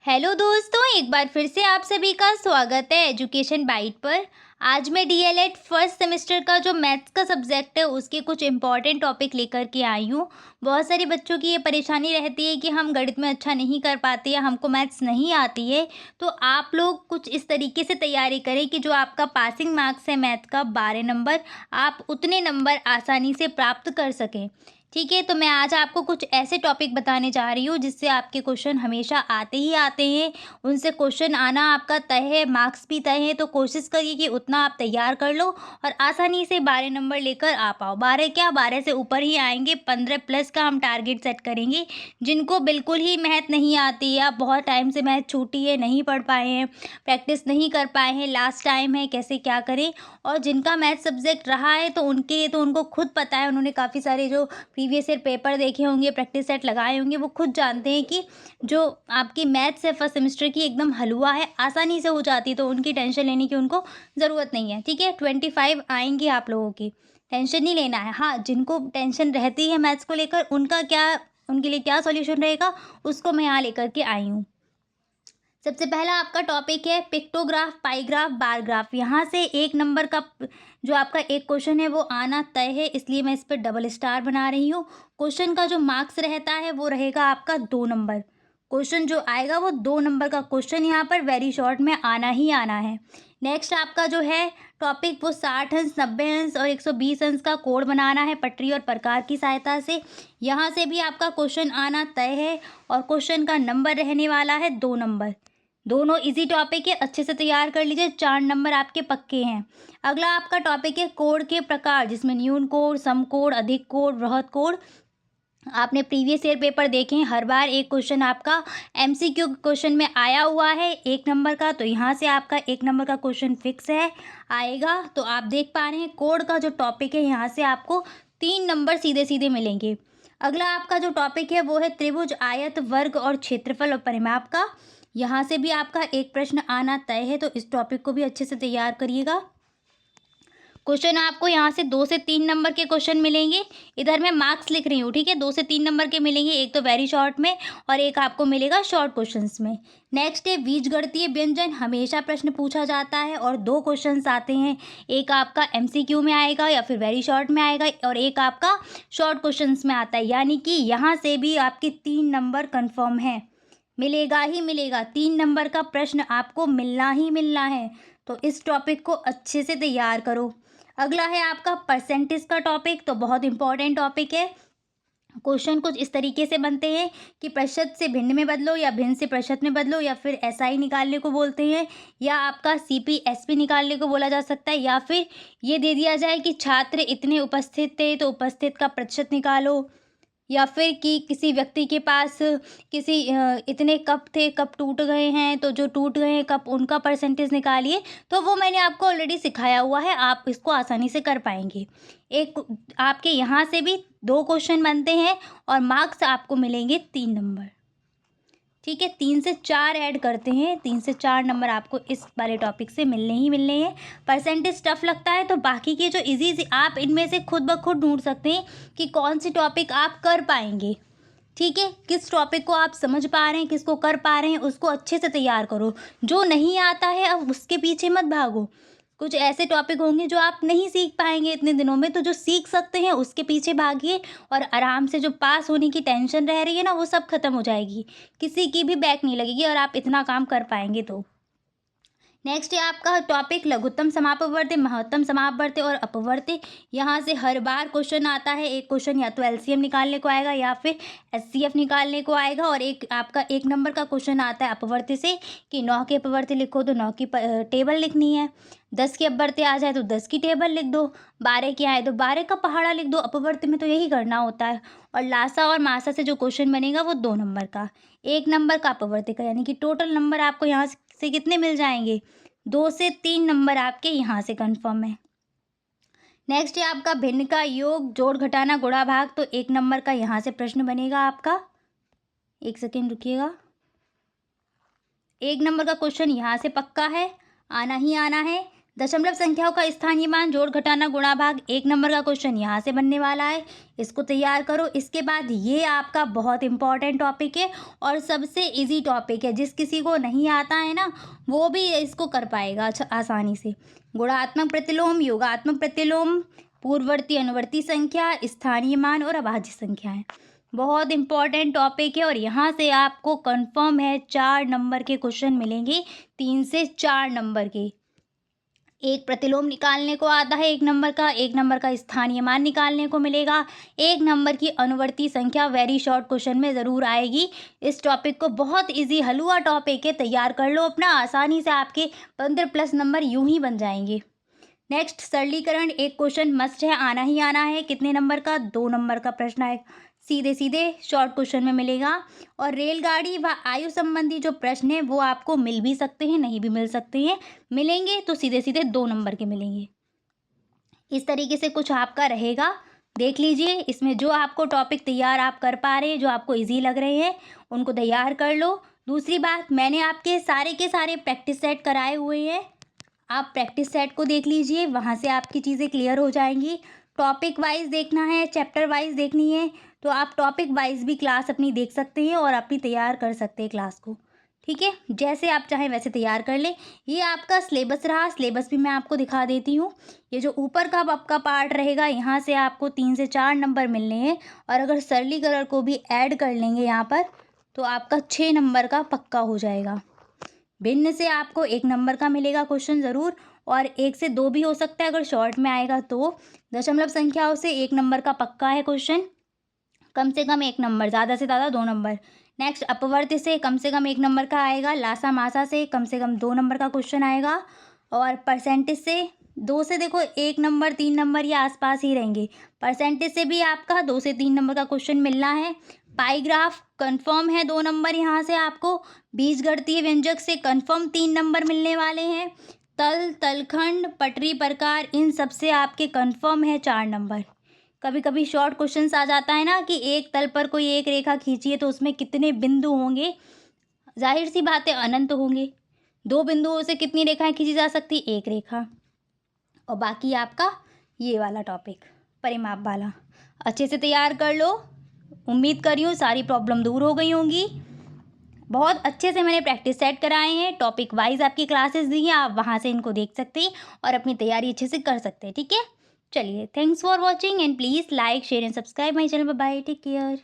Hello दोस्तों, एक बार फिर से आप सभी का स्वागत है एजुकेशन बाइट पर। आज मैं डीएलएड फर्स्ट सेमेस्टर का जो मैथ्स का सब्जेक्ट है उसके कुछ इम्पॉर्टेंट टॉपिक लेकर के आई हूँ। बहुत सारे बच्चों की ये परेशानी रहती है कि हम गणित में अच्छा नहीं कर पाते या हमको मैथ्स नहीं आती है। तो आप लोग कुछ इस तरीके से तैयारी करें कि जो आपका पासिंग मार्क्स है मैथ का 12 नंबर, आप उतने नंबर आसानी से प्राप्त कर सकें। ठीक है, तो मैं आज आपको कुछ ऐसे टॉपिक बताने जा रही हूँ जिससे आपके क्वेश्चन हमेशा आते ही आते हैं। उनसे क्वेश्चन आना आपका तय है, मार्क्स भी तय है, तो कोशिश करिए कि उतना आप तैयार कर लो और आसानी से 12 नंबर लेकर आ पाओ। 12 क्या, 12 से ऊपर ही आएंगे। 15 प्लस का हम टारगेट सेट करेंगे। जिनको बिल्कुल ही मैथ नहीं आती या बहुत टाइम से मैथ छूटी है, नहीं पढ़ पाए हैं, प्रैक्टिस नहीं कर पाए हैं, लास्ट टाइम है, कैसे क्या करें। और जिनका मैथ सब्जेक्ट रहा है तो उनके लिए तो उनको खुद पता है, उन्होंने काफ़ी सारे जो प्रीवियस ईयर पेपर देखे होंगे, प्रैक्टिस सेट लगाए होंगे, वो खुद जानते हैं कि जो आपकी मैथ्स है फर्स्ट सेमेस्टर की एकदम हलवा है, आसानी से हो जाती है, तो उनकी टेंशन लेने की उनको ज़रूरत नहीं है। ठीक है, 25 आएंगे आप लोगों की, टेंशन नहीं लेना है। हाँ, जिनको टेंशन रहती है मैथ्स को लेकर, उनका क्या, उनके लिए क्या सॉल्यूशन रहेगा, उसको मैं यहाँ लेकर के आई हूँ। सबसे पहला आपका टॉपिक है पिक्टोग्राफ, पाईग्राफ, बार ग्राफ। यहाँ से 1 नंबर का जो आपका एक क्वेश्चन है वो आना तय है, इसलिए मैं इस पर डबल स्टार बना रही हूँ। क्वेश्चन का जो मार्क्स रहता है वो रहेगा आपका 2 नंबर। क्वेश्चन जो आएगा वो 2 नंबर का क्वेश्चन यहाँ पर वेरी शॉर्ट में आना ही आना है। नेक्स्ट आपका जो है टॉपिक वो 60 अंश, 90 अंश और 120 अंश का कोड बनाना है पटरी और प्रकार की सहायता से। यहाँ से भी आपका क्वेश्चन आना तय है और क्वेश्चन का नंबर रहने वाला है 2 नंबर। दोनों इजी टॉपिक है, अच्छे से तैयार कर लीजिए, 4 नंबर आपके पक्के हैं। अगला आपका टॉपिक है कोड के प्रकार, जिसमें न्यून कोड, सम कोड, अधिक कोड, बृहत कोड। आपने प्रीवियस ईयर पेपर देखे हैं, हर बार एक क्वेश्चन आपका एमसीक्यू क्वेश्चन में आया हुआ है 1 नंबर का, तो यहाँ से आपका 1 नंबर का क्वेश्चन फिक्स है, आएगा। तो आप देख पा रहे हैं कोड का जो टॉपिक है यहाँ से आपको 3 नंबर सीधे सीधे मिलेंगे। अगला आपका जो टॉपिक है वो है त्रिभुज, आयत, वर्ग और क्षेत्रफल और परिमाप का। यहाँ से भी आपका एक प्रश्न आना तय है, तो इस टॉपिक को भी अच्छे से तैयार करिएगा। क्वेश्चन आपको यहाँ से 2 से 3 नंबर के क्वेश्चन मिलेंगे। इधर मैं मार्क्स लिख रही हूँ, ठीक है। 2 से 3 नंबर के मिलेंगे, एक तो वेरी शॉर्ट में और एक आपको मिलेगा शॉर्ट क्वेश्चंस में। नेक्स्ट है बीजगणितीय व्यंजन, हमेशा प्रश्न पूछा जाता है और 2 क्वेश्चंस आते हैं। एक आपका एमसीक्यू में आएगा या फिर वेरी शॉर्ट में आएगा और एक आपका शॉर्ट क्वेश्चंस में आता है, यानी कि यहाँ से भी आपके 3 नंबर कन्फर्म है, मिलेगा ही मिलेगा। 3 नंबर का प्रश्न आपको मिलना ही मिलना है, तो इस टॉपिक को अच्छे से तैयार करो। अगला है आपका परसेंटेज का टॉपिक, तो बहुत इंपॉर्टेंट टॉपिक है। क्वेश्चन कुछ इस तरीके से बनते हैं कि प्रतिशत से भिन्न में बदलो या भिन्न से प्रतिशत में बदलो, या फिर एसआई निकालने को बोलते हैं, या आपका सीपीएसपी निकालने को बोला जा सकता है, या फिर ये दे दिया जाए कि छात्र इतने उपस्थित थे तो उपस्थित का प्रतिशत निकालो, या फिर कि किसी व्यक्ति के पास किसी इतने कप थे, कप टूट गए हैं, तो जो टूट गए हैं कप उनका परसेंटेज निकालिए। तो वो मैंने आपको ऑलरेडी सिखाया हुआ है, आप इसको आसानी से कर पाएंगे। एक आपके यहाँ से भी 2 क्वेश्चन बनते हैं और मार्क्स आपको मिलेंगे 3 नंबर। ठीक है, 3 से 4 ऐड करते हैं, 3 से 4 नंबर आपको इस वाले टॉपिक से मिलने ही मिलने हैं। परसेंटेज टफ लगता है तो बाकी के जो इजी आप इनमें से खुद ब खुद ढूंढ सकते हैं कि कौन सी टॉपिक आप कर पाएंगे। ठीक है, किस टॉपिक को आप समझ पा रहे हैं, किसको कर पा रहे हैं, उसको अच्छे से तैयार करो। जो नहीं आता है अब उसके पीछे मत भागो। कुछ ऐसे टॉपिक होंगे जो आप नहीं सीख पाएंगे इतने दिनों में, तो जो सीख सकते हैं उसके पीछे भागिए और आराम से जो पास होने की टेंशन रह रही है ना, वो सब खत्म हो जाएगी। किसी की भी बैक नहीं लगेगी और आप इतना काम कर पाएंगे। तो नेक्स्ट है आपका टॉपिक लघुत्तम समापवर्ती, महत्तम समापवर्ती और अपवर्ती। यहाँ से हर बार क्वेश्चन आता है, एक क्वेश्चन या तो एलसीएम निकालने को आएगा या फिर एचसीएफ निकालने को आएगा, और एक आपका 1 नंबर का क्वेश्चन आता है अपवर्ती से कि 9 की अपवर्ती लिखो, तो 9 की टेबल लिखनी है। 10 की अपवर्ती आ जाए तो 10 की टेबल लिख दो, 12 की आए तो 12 का पहाड़ा लिख दो। अपवर्ती में तो यही करना होता है। और लासा और मासा से जो क्वेश्चन बनेगा वो 2 नंबर का, 1 नंबर का अपवर्ती का, यानी कि टोटल नंबर आपको यहाँ से कितने मिल जाएंगे, 2 से 3 नंबर आपके यहाँ से कंफर्म है। नेक्स्ट है आपका भिन्न का योग, जोड़ घटाना, गुणा भाग, तो 1 नंबर का यहाँ से प्रश्न बनेगा आपका। 1 सेकेंड रुकिएगा। 1 नंबर का क्वेश्चन यहाँ से पक्का है, आना ही आना है। दशमलव संख्याओं का स्थानीय मान, जोड़ घटाना गुणा भाग, 1 नंबर का क्वेश्चन यहाँ से बनने वाला है, इसको तैयार करो। इसके बाद ये आपका बहुत इंपॉर्टेंट टॉपिक है और सबसे इजी टॉपिक है, जिस किसी को नहीं आता है ना वो भी इसको कर पाएगा अच्छा आसानी से। गुणात्मक प्रतिलोम, योगात्मक प्रतिलोम, पूर्ववर्ती अनुवर्ती संख्या, स्थानीय मान और अभाज्य संख्याएं, बहुत इंपॉर्टेंट टॉपिक है और यहाँ से आपको कंफर्म है 4 नंबर के क्वेश्चन मिलेंगे, 3 से 4 नंबर के। एक प्रतिलोम निकालने को आता है 1 नंबर का, 1 नंबर का स्थानीय मान निकालने को मिलेगा, 1 नंबर की अनुवर्ती संख्या वेरी शॉर्ट क्वेश्चन में ज़रूर आएगी। इस टॉपिक को बहुत इजी हलवा टॉपिक है, तैयार कर लो अपना, आसानी से आपके 15+ नंबर यूं ही बन जाएंगे। नेक्स्ट सरलीकरण, एक क्वेश्चन मस्ट है, आना ही आना है। कितने नंबर का? 2 नंबर का प्रश्न है, सीधे सीधे शॉर्ट क्वेश्चन में मिलेगा। और रेलगाड़ी व आयु संबंधी जो प्रश्न है वो आपको मिल भी सकते हैं, नहीं भी मिल सकते हैं, मिलेंगे तो सीधे सीधे 2 नंबर के मिलेंगे। इस तरीके से कुछ आपका रहेगा, देख लीजिए। इसमें जो आपको टॉपिक तैयार आप कर पा रहे हैं, जो आपको इजी लग रहे हैं उनको तैयार कर लो। दूसरी बात, मैंने आपके सारे के सारे प्रैक्टिस सेट कराए हुए हैं, आप प्रैक्टिस सेट को देख लीजिए, वहाँ से आपकी चीज़ें क्लियर हो जाएंगी। टॉपिक वाइज देखना है, चैप्टर वाइज देखनी है तो आप टॉपिक वाइज भी क्लास अपनी देख सकते हैं और अपनी तैयार कर सकते हैं क्लास को, ठीक है। जैसे आप चाहें वैसे तैयार कर ले। ये आपका सिलेबस रहा, सिलेबस भी मैं आपको दिखा देती हूँ। ये जो ऊपर का आपका पार्ट रहेगा, यहाँ से आपको 3 से 4 नंबर मिलने हैं और अगर सरलीकरण को भी ऐड कर लेंगे यहाँ पर तो आपका 6 नंबर का पक्का हो जाएगा। भिन्न से आपको 1 नंबर का मिलेगा क्वेश्चन ज़रूर, और 1 से 2 भी हो सकता है अगर शॉर्ट में आएगा तो। दशमलव संख्याओं से 1 नंबर का पक्का है क्वेश्चन, कम से कम 1 नंबर, ज़्यादा से ज़्यादा 2 नंबर। नेक्स्ट अपवर्त से कम से कम 1 नंबर का आएगा, लासा मासा से कम 2 नंबर का क्वेश्चन आएगा, और परसेंटेज से 2 से देखो 1 नंबर 3 नंबर ये आसपास ही रहेंगे। परसेंटेज से भी आपका 2 से 3 नंबर का क्वेश्चन मिलना है। पाईग्राफ कंफर्म है 2 नंबर यहाँ से आपको। बीजगणितीय व्यंजक से कंफर्म 3 नंबर मिलने वाले हैं। तल, तलखंड, पटरी प्रकार, इन सब से आपके कंफर्म है 4 नंबर। कभी कभी शॉर्ट क्वेश्चंस आ जाता है ना कि एक तल पर कोई एक रेखा खींचिए तो उसमें कितने बिंदु होंगे, जाहिर सी बात है अनंत होंगे। 2 बिंदुओं से कितनी रेखाएं खींची जा सकती? 1 रेखा। और बाकी आपका ये वाला टॉपिक परिमाप वाला अच्छे से तैयार कर लो। उम्मीद कर रही हूँ सारी प्रॉब्लम दूर हो गई होंगी। बहुत अच्छे से मैंने प्रैक्टिस सेट कराए हैं, टॉपिक वाइज आपकी क्लासेस दी हैं, आप वहाँ से इनको देख सकते हैं और अपनी तैयारी अच्छे से कर सकते हैं, ठीक है। चलिए, thanks for watching and please like share and subscribe my channel. Bye bye, take care.